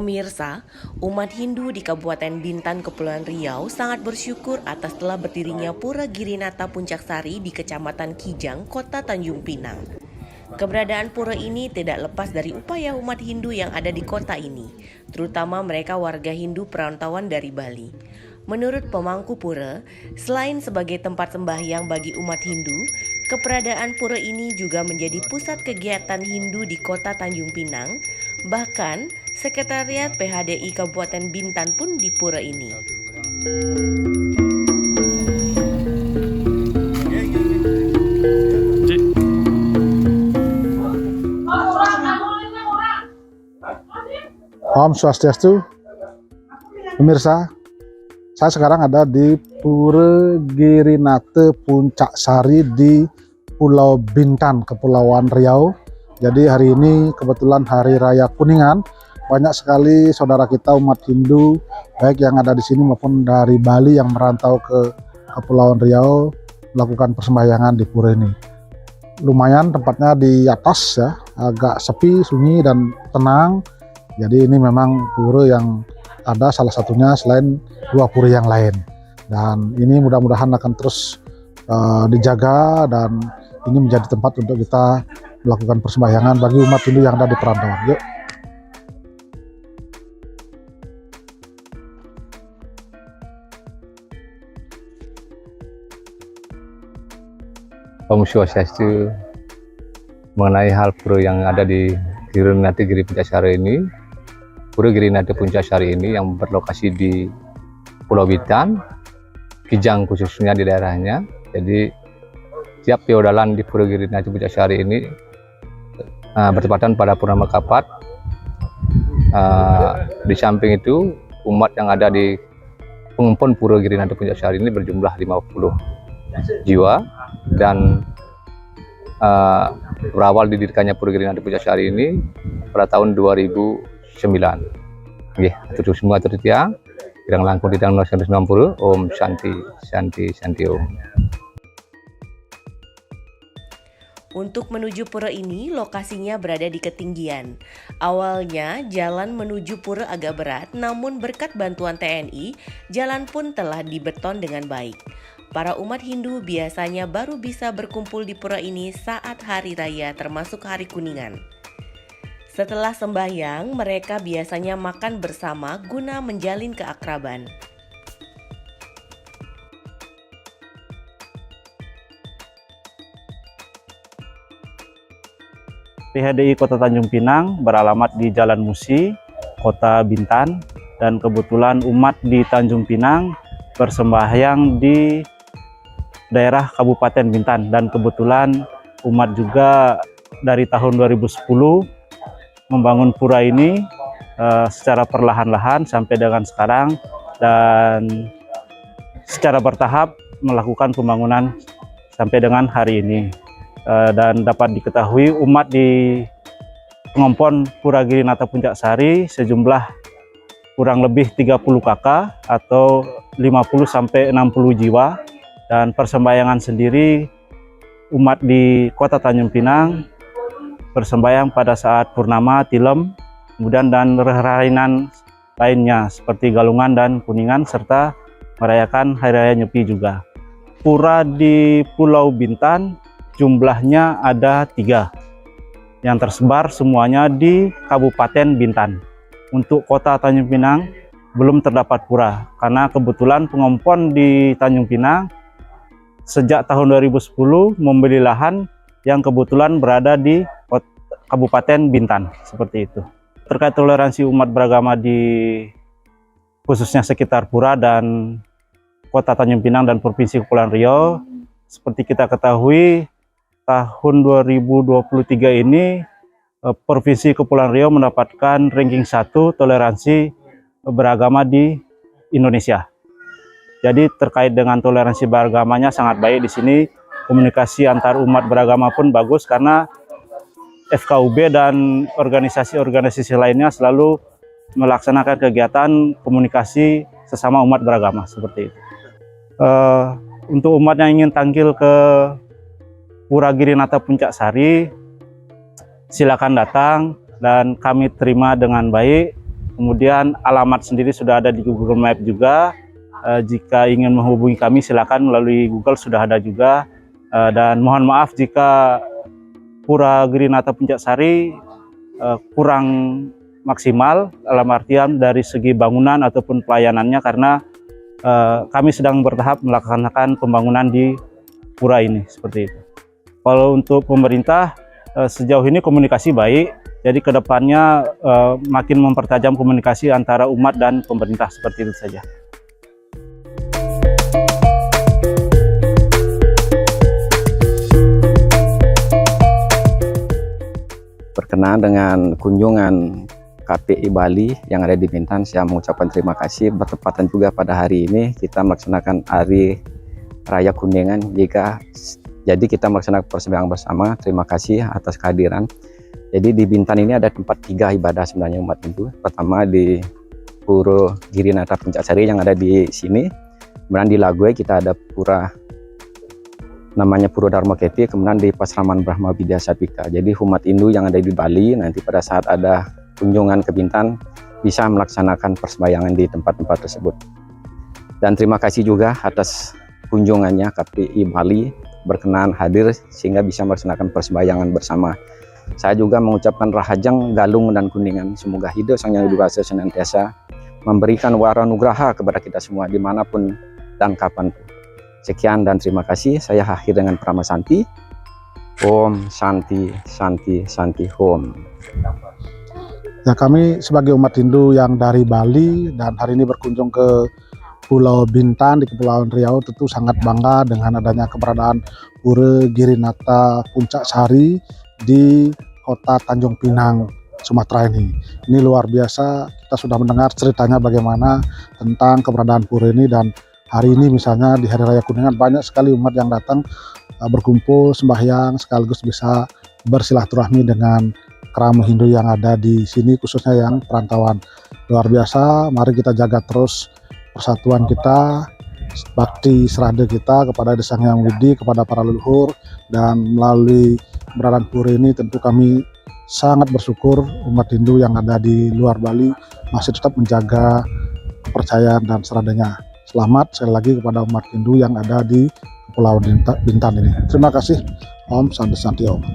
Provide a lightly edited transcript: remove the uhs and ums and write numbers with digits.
Pemirsa, umat Hindu di Kabupaten Bintan, Kepulauan Riau sangat bersyukur atas telah berdirinya Pura Girinata Puncak Sari di Kecamatan Kijang, Kota Tanjung Pinang. Keberadaan pura ini tidak lepas dari upaya umat Hindu yang ada di kota ini, terutama mereka warga Hindu perantauan dari Bali. Menurut pemangku pura, selain sebagai tempat sembahyang bagi umat Hindu, keberadaan pura ini juga menjadi pusat kegiatan Hindu di kota Tanjung Pinang. Bahkan, sekretariat PHDI Kabupaten Bintan pun di pura ini. Om Swastiastu, pemirsa, saya sekarang ada di Pura Girinata Puncak Sari di Pulau Bintan, Kepulauan Riau. Jadi hari ini kebetulan Hari Raya Kuningan, banyak sekali saudara kita umat Hindu, baik yang ada di sini maupun dari Bali yang merantau ke Kepulauan Riau, melakukan persembahyangan di pura ini. Lumayan tempatnya di atas ya, agak sepi, sunyi dan tenang. Jadi ini memang pura yang ada salah satunya selain dua pura yang lain. Dan ini mudah-mudahan akan terus dijaga dan ini menjadi tempat untuk kita melakukan persembahyangan bagi umat Hindu yang ada di perantauan. Yuk. Om Swastiastu, mengenai hal pura yang ada di Girinata Giri Puncak Sari ini. Pura Girinata Puncak Sari ini yang berlokasi di Pulau Bintan, Kijang khususnya di daerahnya. Jadi tiap feodalan di Pura Girinata Puncak Sari ini bertepatan pada Purnama Kapat. Di samping itu umat yang ada di pengempon Pura Girinata Puncak Sari ini berjumlah 50 jiwa dan berawal didirikannya Pura Girinata Puncak Sari ini pada tahun 2009. Oke, atur semua tertia. Kirang langkung di tahun 1990. Om Shanti, Shanti, Shanti Om. Untuk menuju pura ini, lokasinya berada di ketinggian. Awalnya, jalan menuju pura agak berat, namun berkat bantuan TNI, jalan pun telah dibeton dengan baik. Para umat Hindu biasanya baru bisa berkumpul di pura ini saat hari raya termasuk hari Kuningan. Setelah sembahyang, mereka biasanya makan bersama guna menjalin keakraban. PHDI Kota Tanjung Pinang beralamat di Jalan Musi, Kota Bintan, dan kebetulan umat di Tanjung Pinang bersembahyang di daerah Kabupaten Bintan, dan kebetulan umat juga dari tahun 2010 membangun pura ini secara perlahan-lahan sampai dengan sekarang, dan secara bertahap melakukan pembangunan sampai dengan hari ini. Dan dapat diketahui umat di pengempon Pura Girinata Puncak Sari sejumlah kurang lebih 30 kakak atau 50 sampai 60 jiwa, dan persembahyangan sendiri umat di Kota Tanjung Pinang bersembahyang pada saat purnama, tilem, kemudian dan rerainan lainnya seperti Galungan dan Kuningan, serta merayakan Hari Raya Nyepi juga. Pura di Pulau Bintan jumlahnya ada 3 yang tersebar semuanya di Kabupaten Bintan. Untuk Kota Tanjung Pinang belum terdapat pura karena kebetulan pengempon di Tanjung Pinang sejak tahun 2010 membeli lahan yang kebetulan berada di Kabupaten Bintan, seperti itu. Terkait toleransi umat beragama di khususnya sekitar pura dan Kota Tanjung Pinang dan Provinsi Kepulauan Riau, seperti kita ketahui tahun 2023 ini Provinsi Kepulauan Riau mendapatkan ranking 1 toleransi beragama di Indonesia. Jadi terkait dengan toleransi beragamanya sangat baik di sini. Komunikasi antar umat beragama pun bagus karena FKUB dan organisasi-organisasi lainnya selalu melaksanakan kegiatan komunikasi sesama umat beragama seperti itu. Untuk umat yang ingin tampil ke Pura Girinata Puncak Sari, silakan datang dan kami terima dengan baik. Kemudian alamat sendiri sudah ada di Google Map juga. Jika ingin menghubungi kami silakan melalui Google sudah ada juga. Dan mohon maaf jika Pura Girinata Puncak Sari kurang maksimal dalam artian dari segi bangunan ataupun pelayanannya, karena kami sedang bertahap melaksanakan pembangunan di pura ini seperti itu. Kalau untuk pemerintah sejauh ini komunikasi baik, jadi kedepannya makin mempertajam komunikasi antara umat dan pemerintah seperti itu saja. Berkenaan dengan kunjungan KPI Bali yang ada di Bintan, saya mengucapkan terima kasih. Bertepatan juga pada hari ini kita melaksanakan Hari Raya Kuningan. Jadi kita melaksanakan persembahyang bersama. Terima kasih atas kehadiran. Jadi di Bintan ini ada tempat 3 ibadah sebenarnya umat Hindu. Pertama di Pura Girinata Puncak Sari yang ada di sini. Kemudian di Lague kita ada pura namanya Pura Dharma Keti. Kemudian di Pasraman Brahma Widya Satvika. Jadi umat Hindu yang ada di Bali nanti pada saat ada kunjungan ke Bintan bisa melaksanakan persembahyangan di tempat-tempat tersebut. Dan terima kasih juga atas kunjungannya KPI Bali berkenan hadir sehingga bisa melaksanakan persembahyangan bersama. Saya juga mengucapkan Rahajang, Galung, dan Kuningan. Semoga hidup Sang Hyang Widi Wasa senantiasa memberikan wara nugraha kepada kita semua dimanapun dan kapanpun. Sekian dan terima kasih. Saya akhir dengan Prama Santi. Om Santi Santi Santi Om. Ya, kami sebagai umat Hindu yang dari Bali dan hari ini berkunjung ke Pulau Bintan di Kepulauan Riau tentu sangat bangga dengan adanya keberadaan Pura Girinata Puncak Sari di kota Tanjung Pinang, Sumatera ini. Ini luar biasa, kita sudah mendengar ceritanya bagaimana tentang keberadaan pura ini, dan hari ini misalnya di Hari Raya Kuningan banyak sekali umat yang datang berkumpul sembahyang sekaligus bisa bersilaturahmi dengan keramu Hindu yang ada di sini, khususnya yang perantauan. Luar biasa, mari kita jaga terus persatuan kita, bakti serada kita kepada Sang Hyang Widi, kepada para leluhur, dan melalui keberadaan pura ini tentu kami sangat bersyukur umat Hindu yang ada di luar Bali masih tetap menjaga kepercayaan dan seradanya. Selamat sekali lagi kepada umat Hindu yang ada di Kepulauan Bintan ini. Terima kasih. Om Santi Santi Om.